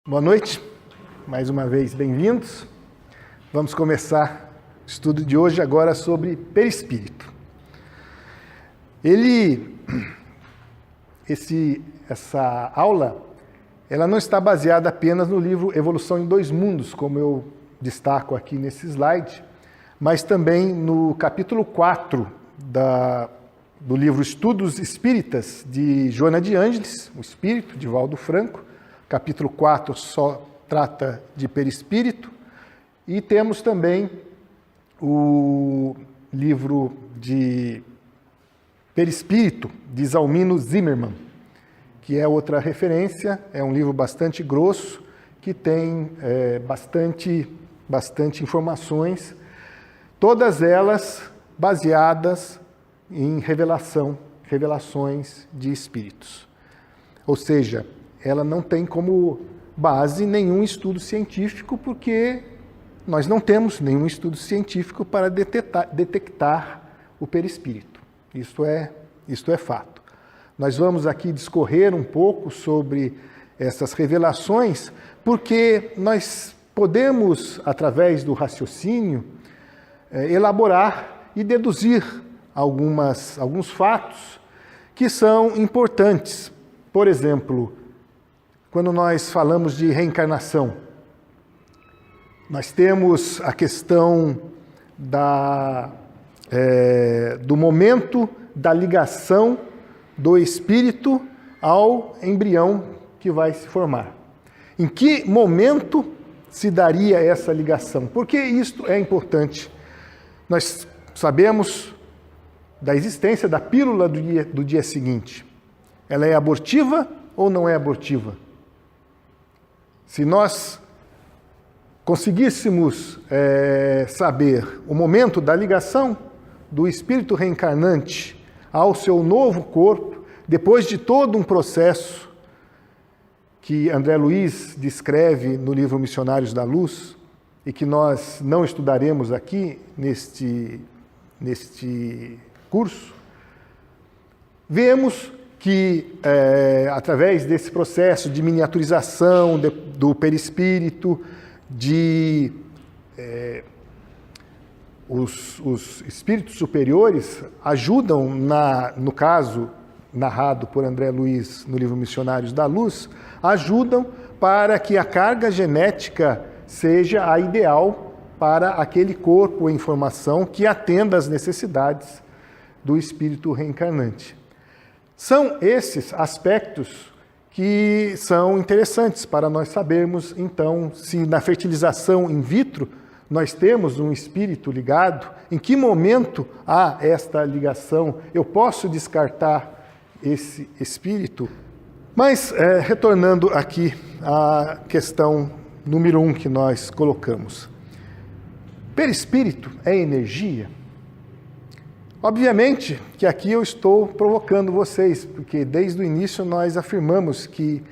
Boa noite, mais uma vez bem-vindos. Vamos começar o estudo de hoje agora sobre perispírito. Essa aula, ela não está baseada apenas no livro Evolução em Dois Mundos, como eu destaco aqui nesse slide, mas também no capítulo 4 do livro Estudos Espíritas, de Joana de Ângeles, o Espírito, de Valdo Franco. Capítulo 4 só trata de perispírito. E temos também o livro de Perispírito, de Zalmino Zimmermann, que é outra referência, é um livro bastante grosso, que tem bastante informações, todas elas baseadas em revelações de espíritos. Ou seja, ela não tem como base nenhum estudo científico, porque nós não temos nenhum estudo científico para detectar o perispírito. Isso é fato. Nós vamos aqui discorrer um pouco sobre essas revelações, porque nós podemos, através do raciocínio, elaborar e deduzir alguns fatos que são importantes. Por exemplo, quando nós falamos de reencarnação, nós temos a questão do momento da ligação do espírito ao embrião que vai se formar. Em que momento se daria essa ligação? Por que isto é importante? Nós sabemos da existência da pílula do dia seguinte. Ela é abortiva ou não é abortiva? Se nós conseguíssemos saber o momento da ligação do espírito reencarnante ao seu novo corpo, depois de todo um processo que André Luiz descreve no livro Missionários da Luz, e que nós não estudaremos aqui neste curso, vemos que, através desse processo de miniaturização do perispírito, os espíritos superiores ajudam, no caso narrado por André Luiz no livro Missionários da Luz, ajudam para que a carga genética seja a ideal para aquele corpo em formação que atenda às necessidades do espírito reencarnante. São esses aspectos que são interessantes para nós sabermos, então, se na fertilização in vitro nós temos um espírito ligado, em que momento há esta ligação, eu posso descartar esse espírito? Mas, retornando aqui à questão número 1 que nós colocamos. Perispírito é energia? Obviamente que aqui eu estou provocando vocês, porque desde o início nós afirmamos que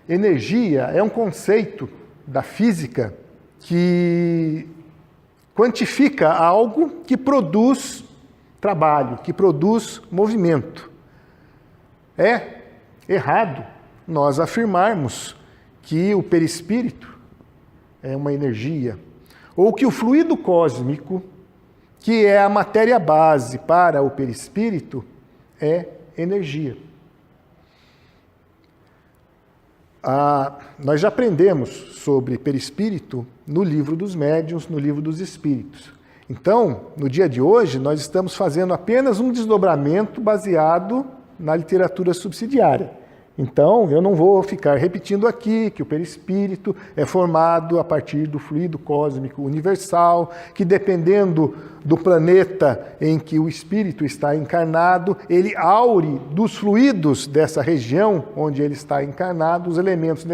energia é um conceito da física que quantifica algo que produz trabalho, que produz movimento. É errado nós afirmarmos que o perispírito é uma energia, ou que o fluido cósmico, que é a matéria base para o perispírito, é energia. Nós já aprendemos sobre perispírito no livro dos médiuns, no livro dos espíritos. Então, no dia de hoje, nós estamos fazendo apenas um desdobramento baseado na literatura subsidiária. Então, eu não vou ficar repetindo aqui que o perispírito é formado a partir do fluido cósmico universal, que dependendo do planeta em que o espírito está encarnado, ele aure dos fluidos dessa região onde ele está encarnado os elementos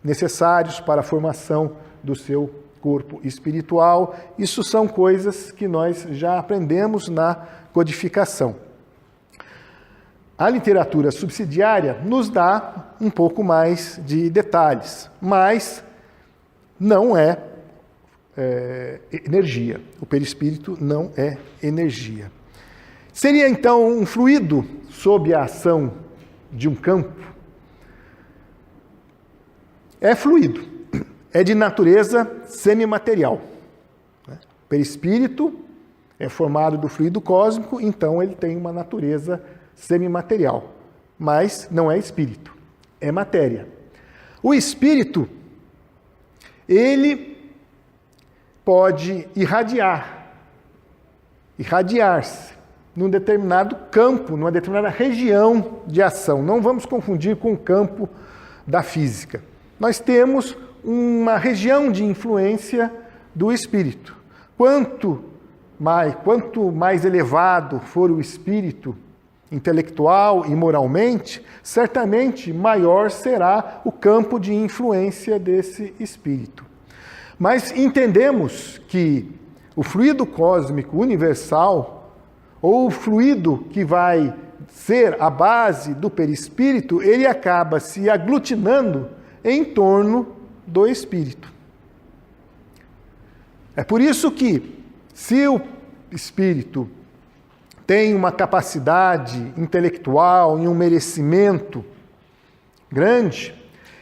necessários para a formação do seu corpo espiritual. Isso são coisas que nós já aprendemos na codificação. A literatura subsidiária nos dá um pouco mais de detalhes, mas não é energia. O perispírito não é energia. Seria então um fluido sob a ação de um campo? é fluido, é de natureza semimaterial. O perispírito é formado do fluido cósmico, então ele tem uma natureza semimaterial, mas não é espírito, é matéria. O espírito, ele pode irradiar-se num determinado campo, numa determinada região de ação. Não vamos confundir com o campo da física. Nós temos uma região de influência do espírito. Quanto mais elevado for o espírito intelectual e moralmente, certamente maior será o campo de influência desse espírito. Mas entendemos que o fluido cósmico universal, ou o fluido que vai ser a base do perispírito, ele acaba se aglutinando em torno do espírito. É por isso que, se o espírito tem uma capacidade intelectual e um merecimento grande,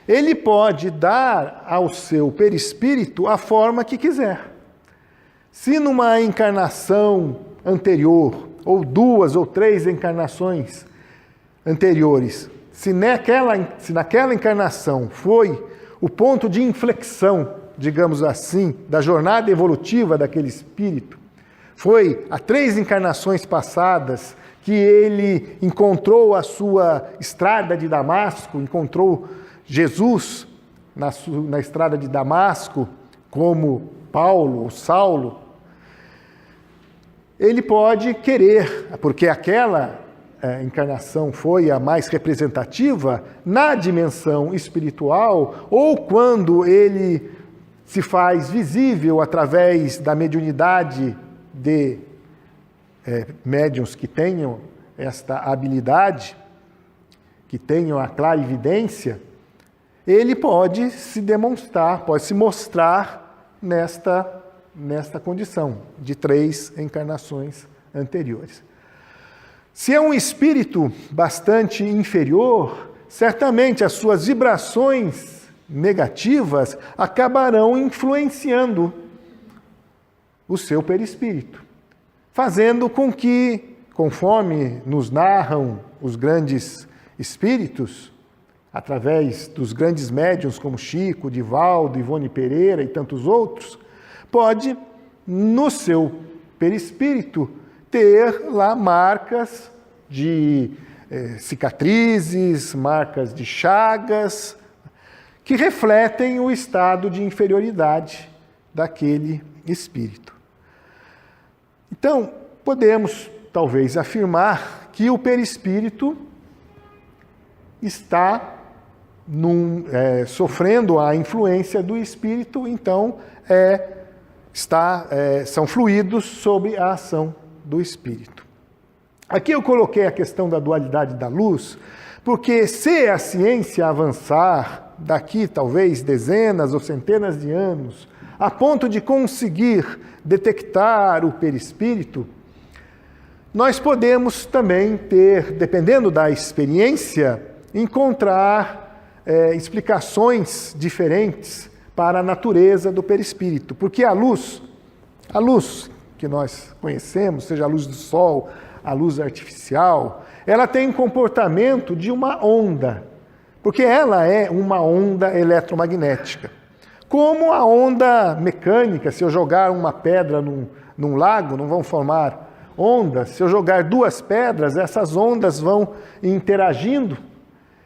ele pode dar ao seu perispírito a forma que quiser. Se numa encarnação anterior, ou 2 ou 3 encarnações anteriores, se naquela encarnação foi o ponto de inflexão, digamos assim, da jornada evolutiva daquele espírito, foi há 3 encarnações passadas que ele encontrou a sua estrada de Damasco, encontrou Jesus na estrada de Damasco, como Paulo ou Saulo. Ele pode querer, porque aquela encarnação foi a mais representativa, na dimensão espiritual, ou quando ele se faz visível através da mediunidade de médiuns que tenham esta habilidade, que tenham a clarividência, ele pode se demonstrar, pode se mostrar nesta condição de 3 encarnações anteriores. Se é um espírito bastante inferior, certamente as suas vibrações negativas acabarão influenciando o seu perispírito, fazendo com que, conforme nos narram os grandes espíritos, através dos grandes médiuns como Chico, Divaldo, Ivone Pereira e tantos outros, pode, no seu perispírito, ter lá marcas de cicatrizes, marcas de chagas, que refletem o estado de inferioridade daquele espírito. Então, podemos talvez afirmar que o perispírito está sofrendo a influência do espírito, então são fluidos sob a ação do espírito. Aqui eu coloquei a questão da dualidade da luz, porque se a ciência avançar daqui talvez dezenas ou centenas de anos, a ponto de conseguir detectar o perispírito, nós podemos também ter, dependendo da experiência, encontrar explicações diferentes para a natureza do perispírito. Porque a luz que nós conhecemos, seja a luz do sol, a luz artificial, ela tem um comportamento de uma onda, porque ela é uma onda eletromagnética. Como a onda mecânica, se eu jogar uma pedra num lago, não vão formar ondas. Se eu jogar 2 pedras, essas ondas vão interagindo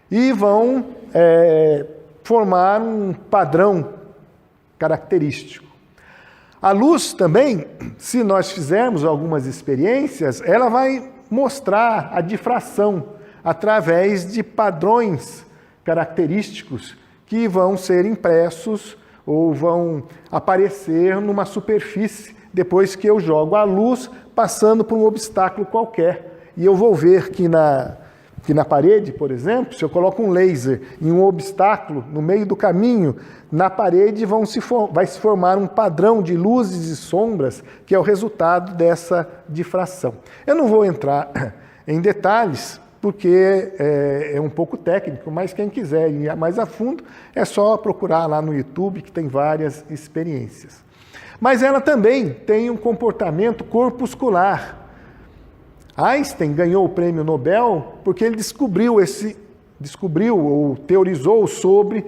e vão formar um padrão característico. A luz também, se nós fizermos algumas experiências, ela vai mostrar a difração através de padrões característicos que vão ser impressos ou vão aparecer numa superfície depois que eu jogo a luz passando por um obstáculo qualquer. E eu vou ver que na parede, por exemplo, se eu coloco um laser em um obstáculo no meio do caminho, na parede vai se formar um padrão de luzes e sombras que é o resultado dessa difração. Eu não vou entrar em detalhes, porque é um pouco técnico, mas quem quiser ir mais a fundo, é só procurar lá no YouTube, que tem várias experiências. Mas ela também tem um comportamento corpuscular. Einstein ganhou o prêmio Nobel porque ele descobriu ou teorizou sobre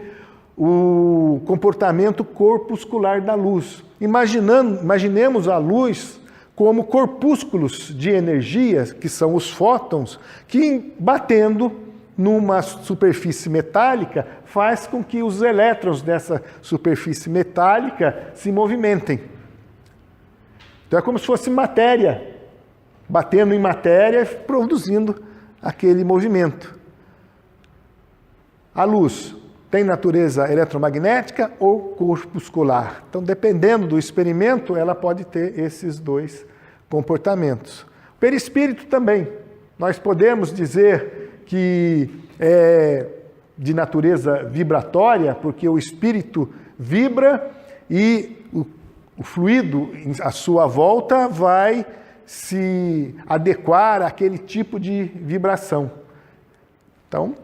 o comportamento corpuscular da luz. Imaginemos a luz como corpúsculos de energia, que são os fótons, que batendo numa superfície metálica faz com que os elétrons dessa superfície metálica se movimentem. Então é como se fosse matéria, batendo em matéria, produzindo aquele movimento. A luz tem natureza eletromagnética ou corpuscular. Então, dependendo do experimento, ela pode ter esses dois comportamentos. O perispírito também. Nós podemos dizer que é de natureza vibratória, porque o espírito vibra e o fluido à sua volta vai se adequar àquele tipo de vibração. Então,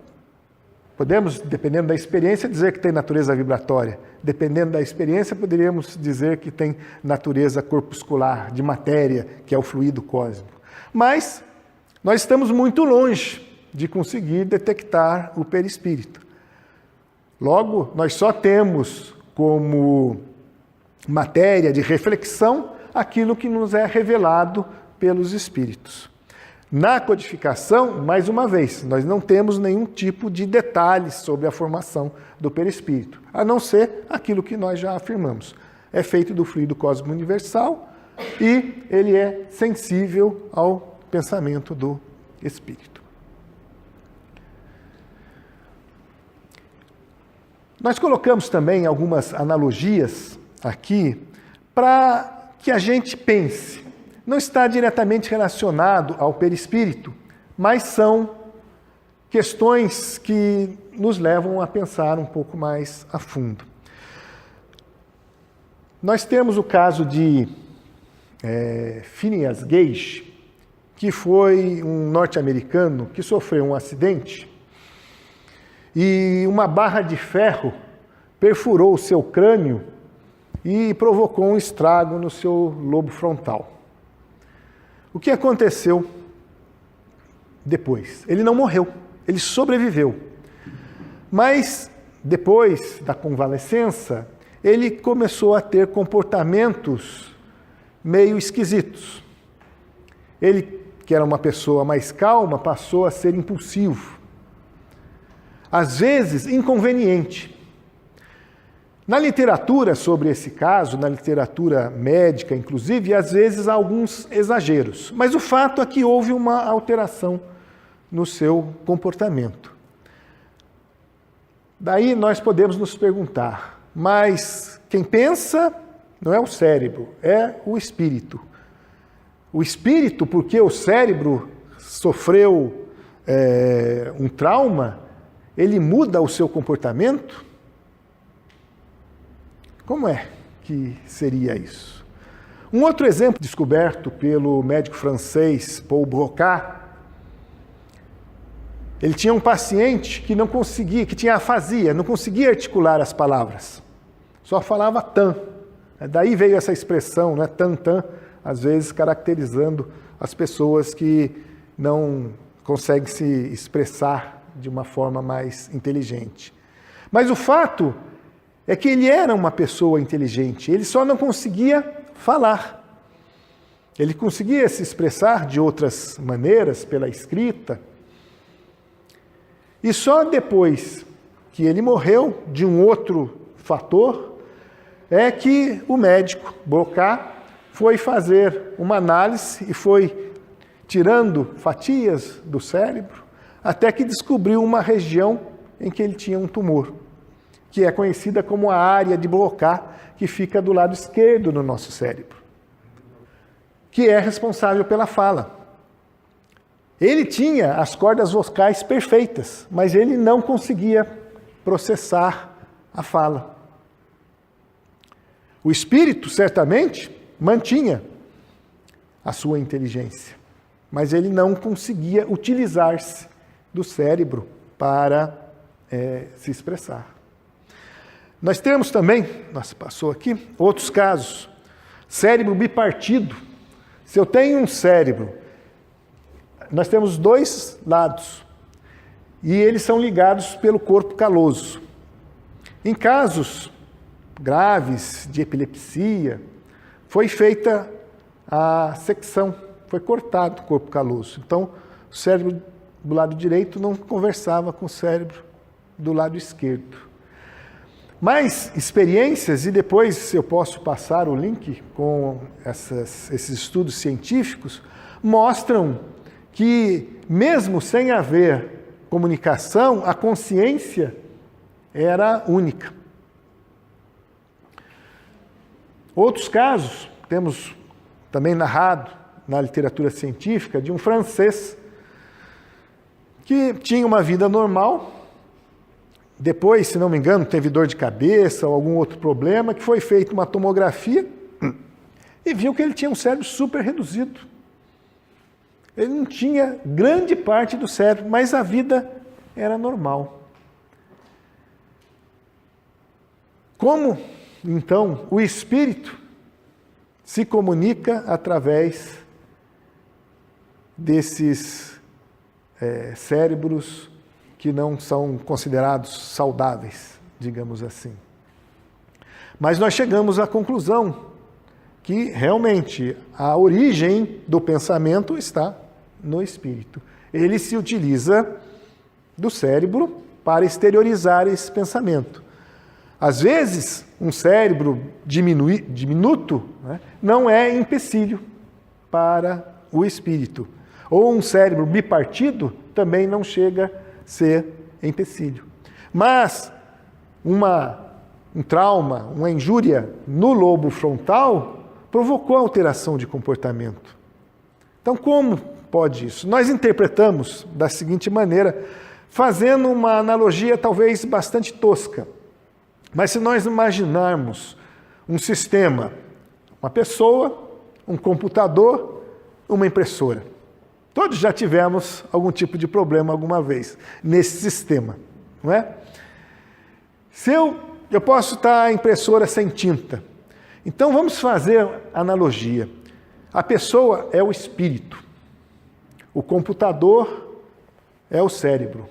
podemos, dependendo da experiência, dizer que tem natureza vibratória. Dependendo da experiência, poderíamos dizer que tem natureza corpuscular, de matéria, que é o fluido cósmico. Mas nós estamos muito longe de conseguir detectar o perispírito. Logo, nós só temos como matéria de reflexão aquilo que nos é revelado pelos espíritos. Na codificação, mais uma vez, nós não temos nenhum tipo de detalhes sobre a formação do perispírito, a não ser aquilo que nós já afirmamos. É feito do fluido cósmico universal e ele é sensível ao pensamento do espírito. Nós colocamos também algumas analogias aqui para que a gente pense. Não está diretamente relacionado ao perispírito, mas são questões que nos levam a pensar um pouco mais a fundo. Nós temos o caso de Phineas Gage, que foi um norte-americano que sofreu um acidente e uma barra de ferro perfurou o seu crânio e provocou um estrago no seu lobo frontal. O que aconteceu depois? Ele não morreu, ele sobreviveu. Mas, depois da convalescença, ele começou a ter comportamentos meio esquisitos. Ele, que era uma pessoa mais calma, passou a ser impulsivo. Às vezes, inconveniente. Na literatura sobre esse caso, na literatura médica, inclusive, às vezes há alguns exageros. Mas o fato é que houve uma alteração no seu comportamento. Daí nós podemos nos perguntar, mas quem pensa não é o cérebro, é o espírito. O espírito, porque o cérebro sofreu um trauma, ele muda o seu comportamento? Como é que seria isso? Um outro exemplo descoberto pelo médico francês Paul Broca, ele tinha um paciente que não conseguia, que tinha afasia, não conseguia articular as palavras, só falava tan. Daí veio essa expressão, né, tan-tan, às vezes caracterizando as pessoas que não conseguem se expressar de uma forma mais inteligente. Mas o fato é que ele era uma pessoa inteligente, ele só não conseguia falar. Ele conseguia se expressar de outras maneiras, pela escrita. E só depois que ele morreu, de um outro fator, é que o médico, Broca, foi fazer uma análise e foi tirando fatias do cérebro, até que descobriu uma região em que ele tinha um tumor, que é conhecida como a área de Broca, que fica do lado esquerdo do nosso cérebro, que é responsável pela fala. Ele tinha as cordas vocais perfeitas, mas ele não conseguia processar a fala. O espírito, certamente, mantinha a sua inteligência, mas ele não conseguia utilizar-se do cérebro para se expressar. Nós temos também, nossa, passou aqui, outros casos. Cérebro bipartido. Se eu tenho um cérebro, nós temos dois lados, e eles são ligados pelo corpo caloso. Em casos graves de epilepsia, foi feita a secção, foi cortado o corpo caloso. Então, o cérebro do lado direito não conversava com o cérebro do lado esquerdo. Mais experiências, e depois eu posso passar o link com esses estudos científicos, mostram que, mesmo sem haver comunicação, a consciência era única. Outros casos, temos também narrado na literatura científica, de um francês que tinha uma vida normal, depois, se não me engano, teve dor de cabeça ou algum outro problema, que foi feita uma tomografia e viu que ele tinha um cérebro super reduzido. Ele não tinha grande parte do cérebro, mas a vida era normal. Como, então, o espírito se comunica através desses cérebros que não são considerados saudáveis, digamos assim. Mas nós chegamos à conclusão que realmente a origem do pensamento está no espírito. Ele se utiliza do cérebro para exteriorizar esse pensamento. Às vezes, um cérebro diminuto, né, não é empecilho para o espírito. Ou um cérebro bipartido também não chega a ser empecilho. Mas um trauma, uma injúria no lobo frontal provocou alteração de comportamento. Então, como pode isso? Nós interpretamos da seguinte maneira, fazendo uma analogia talvez bastante tosca. Mas se nós imaginarmos um sistema, uma pessoa, um computador, uma impressora. Todos já tivemos algum tipo de problema alguma vez nesse sistema, não é? Se eu posso estar a impressora sem tinta. Então vamos fazer analogia. A pessoa é o espírito. O computador é o cérebro.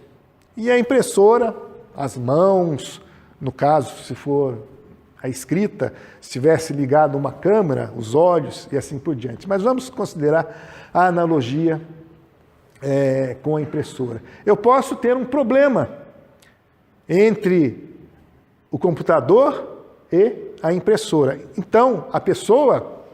E a impressora, as mãos, no caso, se for a escrita, se tivesse ligado uma câmera, os olhos e assim por diante. Mas vamos considerar a analogia com a impressora. Eu posso ter um problema entre o computador e a impressora. Então, a pessoa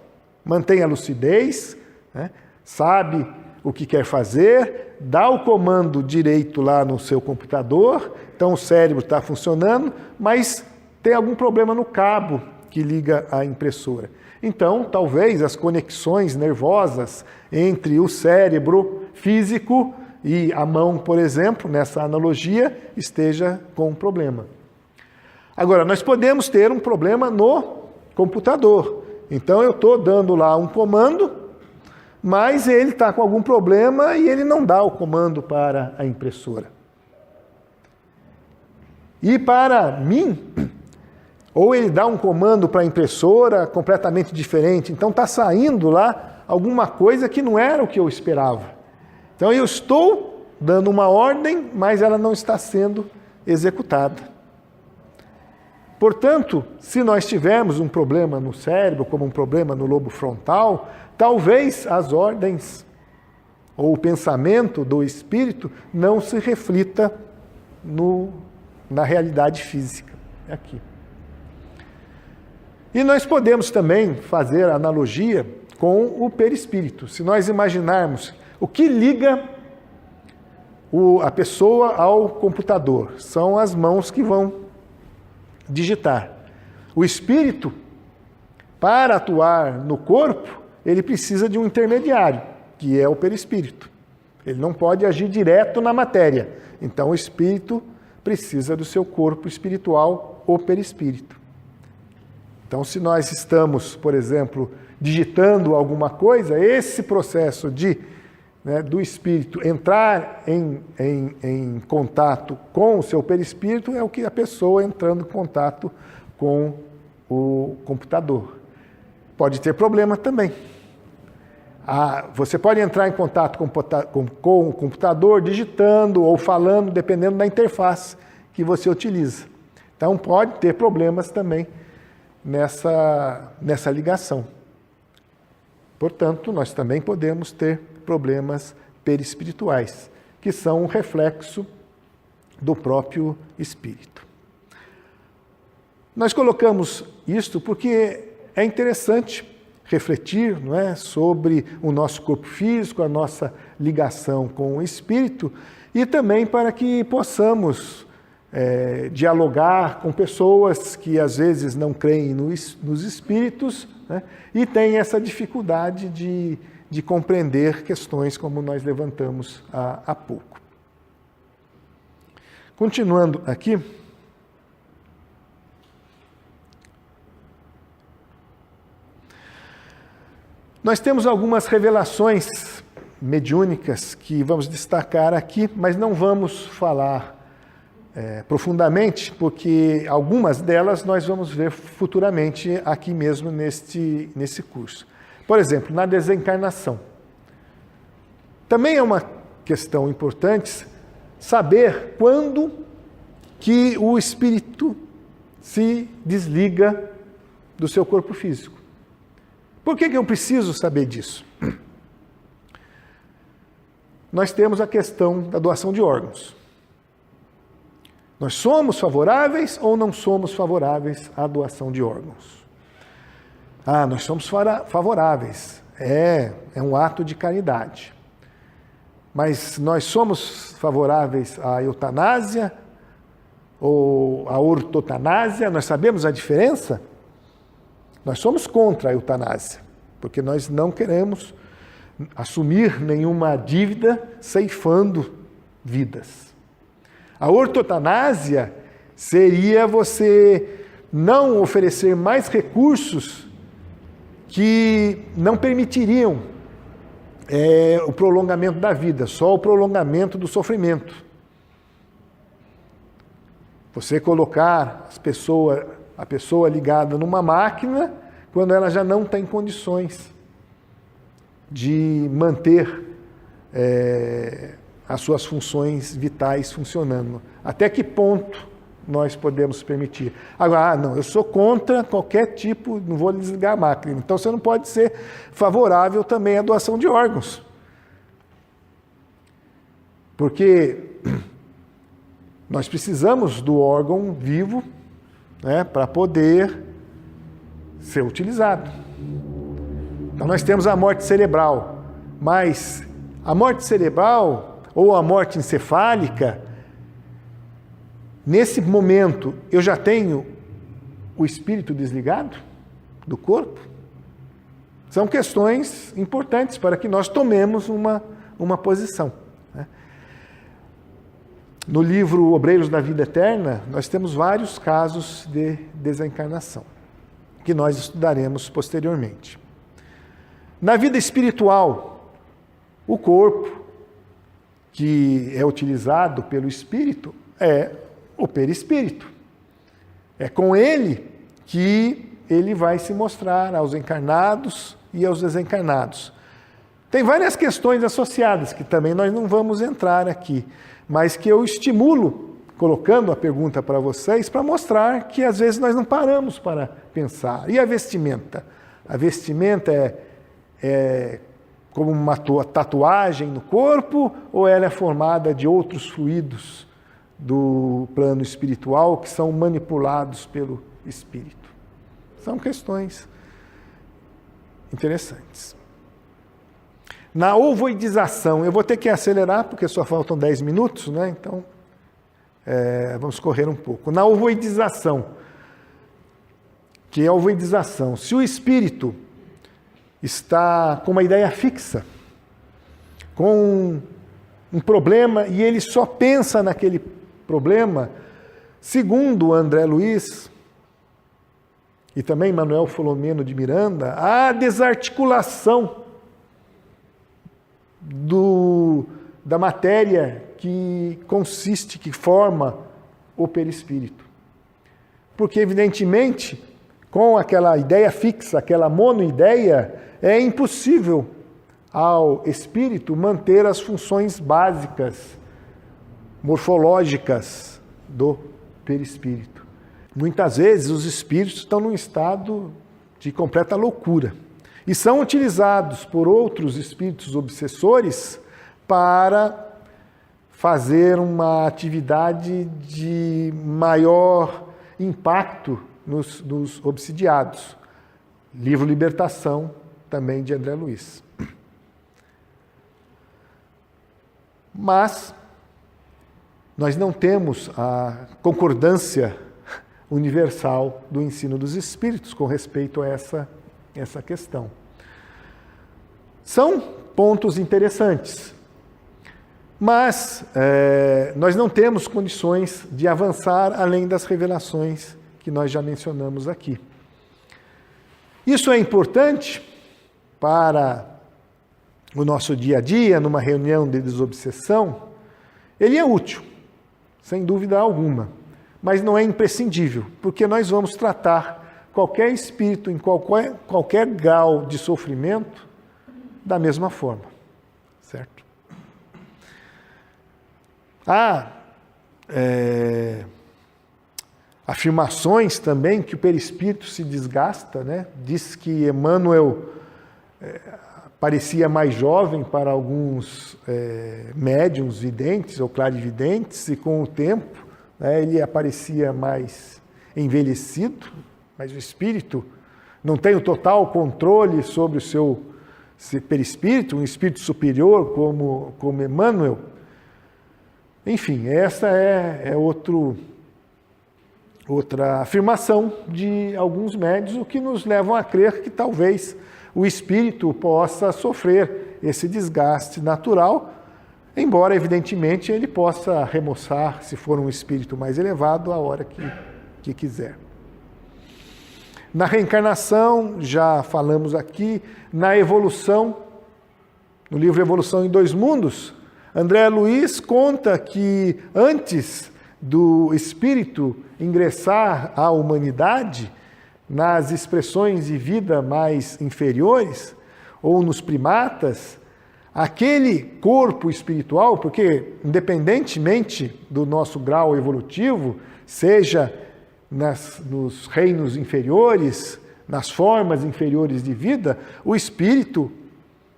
mantém a lucidez, né, sabe o que quer fazer, dá o comando direito lá no seu computador, então o cérebro está funcionando, mas tem algum problema no cabo que liga a impressora. Então, talvez as conexões nervosas entre o cérebro físico e a mão, por exemplo, nessa analogia, esteja com um problema. Agora, nós podemos ter um problema no computador. Então, eu estou dando lá um comando, mas ele está com algum problema e ele não dá o comando para a impressora. E para mim, ou ele dá um comando para a impressora completamente diferente, então está saindo lá alguma coisa que não era o que eu esperava. Então eu estou dando uma ordem, mas ela não está sendo executada. Portanto, se nós tivermos um problema no cérebro, como um problema no lobo frontal, talvez as ordens ou o pensamento do espírito não se reflita na realidade física, aqui. E nós podemos também fazer analogia com o perispírito. Se nós imaginarmos o que liga a pessoa ao computador, são as mãos que vão digitar. O espírito, para atuar no corpo, ele precisa de um intermediário, que é o perispírito. Ele não pode agir direto na matéria. Então o espírito precisa do seu corpo espiritual, o perispírito. Então, se nós estamos, por exemplo, digitando alguma coisa, esse processo de né, do espírito entrar em contato com o seu perispírito é o que a pessoa entrando em contato com o computador. Pode ter problema também. Você pode entrar em contato com o computador digitando ou falando, dependendo da interface que você utiliza. Então, pode ter problemas também nessa ligação. Portanto, nós também podemos ter problemas perispirituais, que são um reflexo do próprio espírito. Nós colocamos isto porque é interessante refletir, não é, sobre o nosso corpo físico, a nossa ligação com o espírito, e também para que possamos dialogar com pessoas que às vezes não creem nos espíritos, né, e têm essa dificuldade de compreender questões como nós levantamos há pouco. Continuando aqui, nós temos algumas revelações mediúnicas que vamos destacar aqui, mas não vamos falar profundamente, porque algumas delas nós vamos ver futuramente aqui mesmo nesse curso. Por exemplo, na desencarnação. Também é uma questão importante saber quando que o espírito se desliga do seu corpo físico. Por que eu preciso saber disso? Nós temos a questão da doação de órgãos. Nós somos favoráveis ou não somos favoráveis à doação de órgãos? Nós somos favoráveis. É um ato de caridade. Mas nós somos favoráveis à eutanásia ou à ortotanásia? Nós sabemos a diferença? Nós somos contra a eutanásia, porque nós não queremos assumir nenhuma dívida ceifando vidas. A ortotanásia seria você não oferecer mais recursos que não permitiriam o prolongamento da vida, só o prolongamento do sofrimento. Você colocar a pessoa ligada numa máquina quando ela já não tem condições de manter as suas funções vitais funcionando. Até que ponto nós podemos permitir? Agora, não, eu sou contra qualquer tipo, não vou desligar a máquina. Então, você não pode ser favorável também à doação de órgãos. Porque nós precisamos do órgão vivo, né, para poder ser utilizado. Então, nós temos a morte cerebral, mas a morte cerebral ou a morte encefálica, nesse momento, eu já tenho o espírito desligado do corpo? São questões importantes para que nós tomemos uma posição. Né? No livro Obreiros da Vida Eterna, nós temos vários casos de desencarnação, que nós estudaremos posteriormente. Na vida espiritual, o corpo que é utilizado pelo espírito é o perispírito. É com ele que ele vai se mostrar aos encarnados e aos desencarnados. Tem várias questões associadas que também nós não vamos entrar aqui, mas que eu estimulo, colocando a pergunta para vocês, para mostrar que às vezes nós não paramos para pensar. E a vestimenta? A vestimenta é como uma tatuagem no corpo, ou ela é formada de outros fluidos do plano espiritual que são manipulados pelo espírito? São questões interessantes. Na ovoidização, eu vou ter que acelerar, porque só faltam 10 minutos, né? Então, vamos correr um pouco. Na ovoidização, que é a ovoidização, se o espírito está com uma ideia fixa, com um problema, e ele só pensa naquele problema, segundo André Luiz, e também Manuel Filomeno de Miranda, a desarticulação da matéria que consiste, que forma o perispírito. Porque, evidentemente, com aquela ideia fixa, aquela monoideia, é impossível ao espírito manter as funções básicas, morfológicas do perispírito. Muitas vezes os espíritos estão num estado de completa loucura e são utilizados por outros espíritos obsessores para fazer uma atividade de maior impacto nos obsidiados. Livro Libertação, também de André Luiz. Mas nós não temos a concordância universal do ensino dos espíritos com respeito a essa questão. São pontos interessantes, mas nós não temos condições de avançar além das revelações que nós já mencionamos aqui. Isso é importante para o nosso dia a dia, numa reunião de desobsessão. Ele é útil, sem dúvida alguma, mas não é imprescindível, porque nós vamos tratar qualquer espírito em qualquer grau de sofrimento da mesma forma, certo? Há afirmações também que o perispírito se desgasta, né? Diz que Emmanuel parecia mais jovem para alguns médiuns videntes ou clarividentes, e com o tempo ele aparecia mais envelhecido, mas o espírito não tem o total controle sobre o seu perispírito, um espírito superior como Emmanuel. Enfim, essa é outra afirmação de alguns médiuns, o que nos leva a crer que talvez o espírito possa sofrer esse desgaste natural, embora, evidentemente, ele possa remoçar, se for um espírito mais elevado, a hora que quiser. Na reencarnação, já falamos aqui, na evolução, no livro Evolução em Dois Mundos, André Luiz conta que antes do espírito ingressar à humanidade, nas expressões de vida mais inferiores, ou nos primatas, aquele corpo espiritual, porque independentemente do nosso grau evolutivo, seja nos reinos inferiores, nas formas inferiores de vida, o espírito,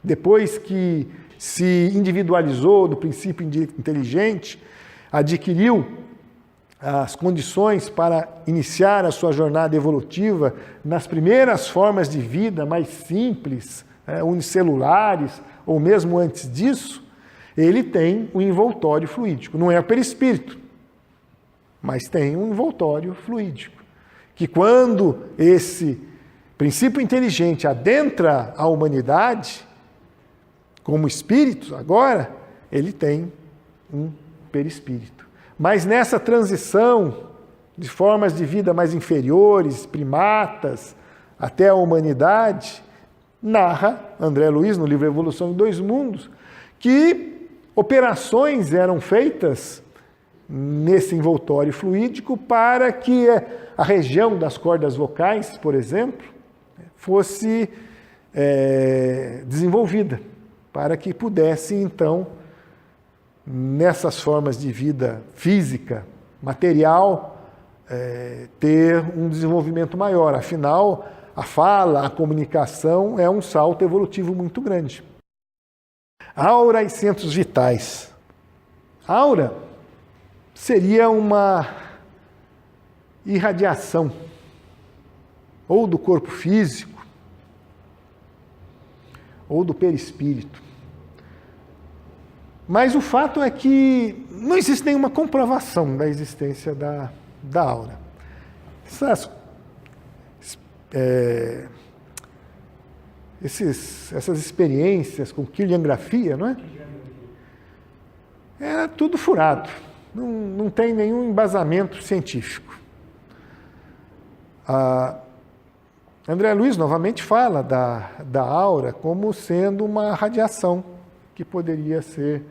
depois que se individualizou do princípio inteligente, adquiriu as condições para iniciar a sua jornada evolutiva nas primeiras formas de vida mais simples, unicelulares, ou mesmo antes disso, ele tem um envoltório fluídico. Não é o perispírito, mas tem um envoltório fluídico, que quando esse princípio inteligente adentra a humanidade, como espírito agora, ele tem um perispírito. Mas nessa transição de formas de vida mais inferiores, primatas, até a humanidade, narra André Luiz, no livro Evolução em Dois Mundos, que operações eram feitas nesse envoltório fluídico para que a região das cordas vocais, por exemplo, fosse desenvolvida, para que pudesse, então, nessas formas de vida física, material, ter um desenvolvimento maior. Afinal, a fala, a comunicação é um salto evolutivo muito grande. Aura e centros vitais. Aura seria uma irradiação, ou do corpo físico, ou do perispírito. Mas o fato é que não existe nenhuma comprovação da existência da aura. Essas experiências com quiliografia, não é? Era tudo furado. Não tem nenhum embasamento científico. André Luiz novamente fala da aura como sendo uma radiação que poderia ser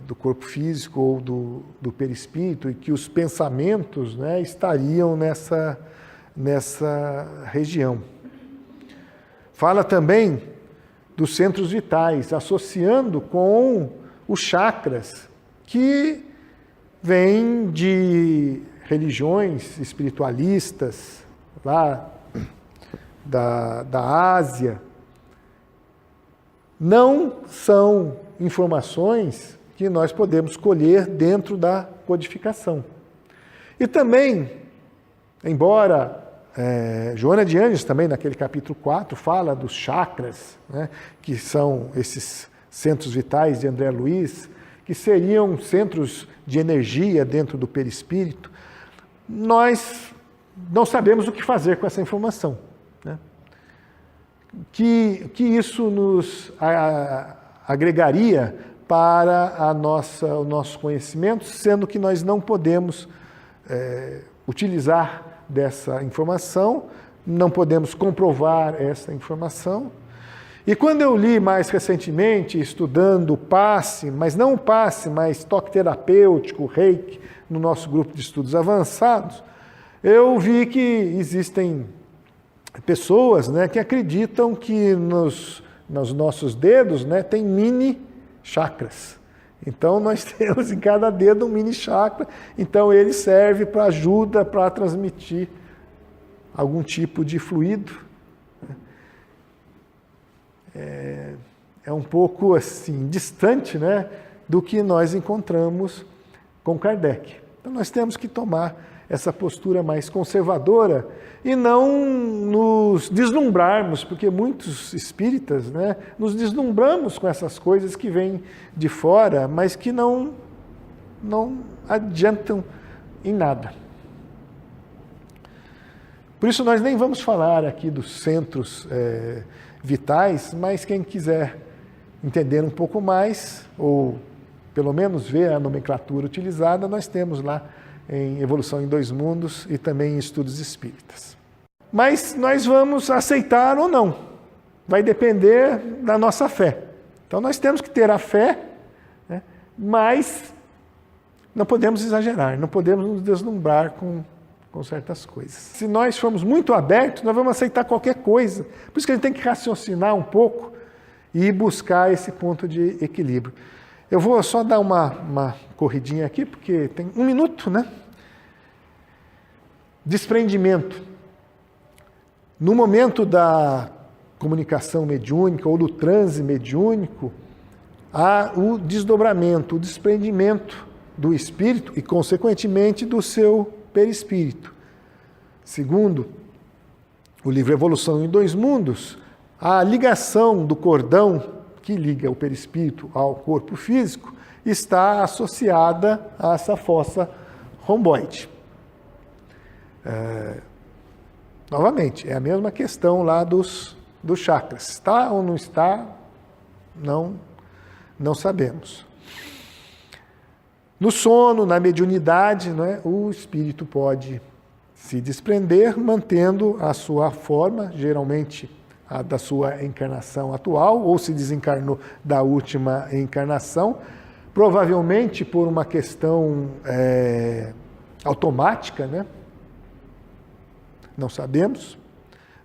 do corpo físico ou do perispírito, e que os pensamentos, né, estariam nessa região. Fala também dos centros vitais, associando com os chakras, que vêm de religiões espiritualistas, lá da Ásia. Não são informações que nós podemos colher dentro da codificação. E também, embora Joana de Ângeles, também naquele capítulo 4, fala dos chakras, né, que são esses centros vitais de André Luiz, que seriam centros de energia dentro do perispírito, nós não sabemos o que fazer com essa informação, né? Que isso nos agregaria para o nosso conhecimento, sendo que nós não podemos utilizar dessa informação, não podemos comprovar essa informação. E quando eu li mais recentemente, estudando o passe, mas não o passe, mas toque terapêutico, reiki, no nosso grupo de estudos avançados, eu vi que existem pessoas, né, que acreditam que nos nossos dedos, né, tem mini chakras. Então nós temos em cada dedo um mini chakra, então ele serve para ajuda, para transmitir algum tipo de fluido. É um pouco assim distante, né, do que nós encontramos com Kardec. Então nós temos que tomar essa postura mais conservadora e não nos deslumbrarmos, porque muitos espíritas, né, nos deslumbramos com essas coisas que vêm de fora, mas que não adiantam em nada. Por isso nós nem vamos falar aqui dos centros vitais, mas quem quiser entender um pouco mais, ou pelo menos ver a nomenclatura utilizada, nós temos lá em Evolução em Dois Mundos e também em Estudos Espíritas. Mas nós vamos aceitar ou não, vai depender da nossa fé. Então nós temos que ter a fé, né, mas não podemos exagerar, não podemos nos deslumbrar com certas coisas. Se nós formos muito abertos, nós vamos aceitar qualquer coisa. Por isso que a gente tem que raciocinar um pouco e buscar esse ponto de equilíbrio. Eu vou só dar uma corridinha aqui, porque tem 1 minuto, né? Desprendimento. No momento da comunicação mediúnica ou do transe mediúnico, há o desdobramento, o desprendimento do espírito e, consequentemente, do seu perispírito. Segundo o livro Evolução em Dois Mundos, a ligação do cordão que liga o perispírito ao corpo físico está associada a essa fossa romboide. Novamente, é a mesma questão lá dos chakras. Está ou não está? Não sabemos. No sono, na mediunidade, né, o espírito pode se desprender, mantendo a sua forma, geralmente a da sua encarnação atual, ou se desencarnou da última encarnação, provavelmente por uma questão automática, né? Não sabemos.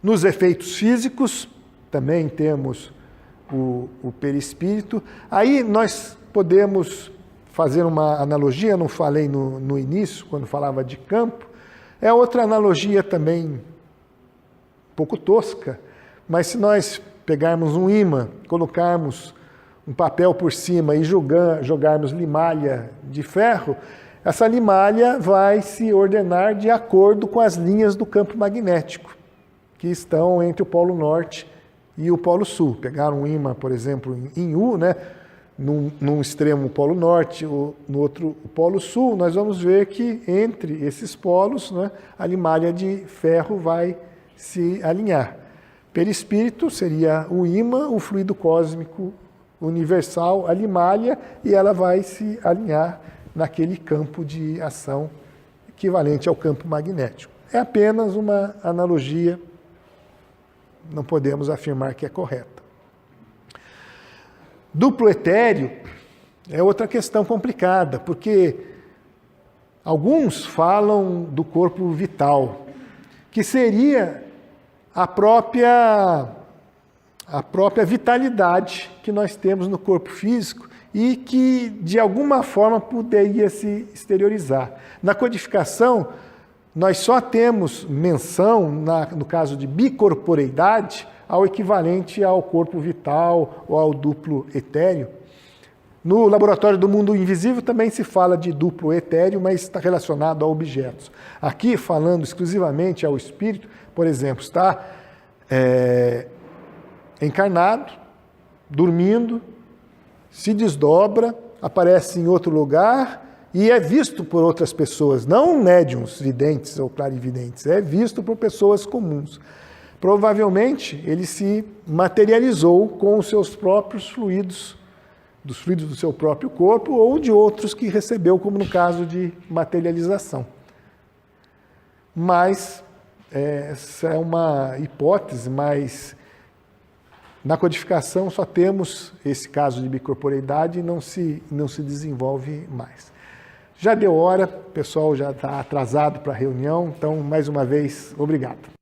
Nos efeitos físicos, também temos o perispírito. Aí nós podemos fazer uma analogia, não falei no início, quando falava de campo, é outra analogia também um pouco tosca, mas se nós pegarmos um ímã, colocarmos um papel por cima e jogarmos limalha de ferro, essa limalha vai se ordenar de acordo com as linhas do campo magnético, que estão entre o Polo Norte e o Polo Sul. Pegaram um ímã, por exemplo, em U, né? Num extremo o Polo Norte, no outro o Polo Sul, nós vamos ver que entre esses polos, né, a limalha de ferro vai se alinhar. Perispírito seria o ímã, o fluido cósmico universal, a limalha, e ela vai se alinhar naquele campo de ação equivalente ao campo magnético. É apenas uma analogia, não podemos afirmar que é correta. Duplo etéreo é outra questão complicada, porque alguns falam do corpo vital, que seria a própria vitalidade que nós temos no corpo físico e que, de alguma forma, poderia se exteriorizar. Na codificação, nós só temos menção, no caso de bicorporeidade, ao equivalente ao corpo vital ou ao duplo etéreo. No laboratório do mundo invisível também se fala de duplo etéreo, mas está relacionado a objetos. Aqui, falando exclusivamente ao espírito, por exemplo, está encarnado, dormindo, se desdobra, aparece em outro lugar e é visto por outras pessoas, não médiuns, videntes ou clarividentes, é visto por pessoas comuns. Provavelmente ele se materializou com os seus próprios fluidos, dos fluidos do seu próprio corpo ou de outros que recebeu, como no caso de materialização. Mas essa é uma hipótese, mas na codificação só temos esse caso de bicorporeidade e não se desenvolve mais. Já deu hora, o pessoal já está atrasado para a reunião, então, mais uma vez, obrigado.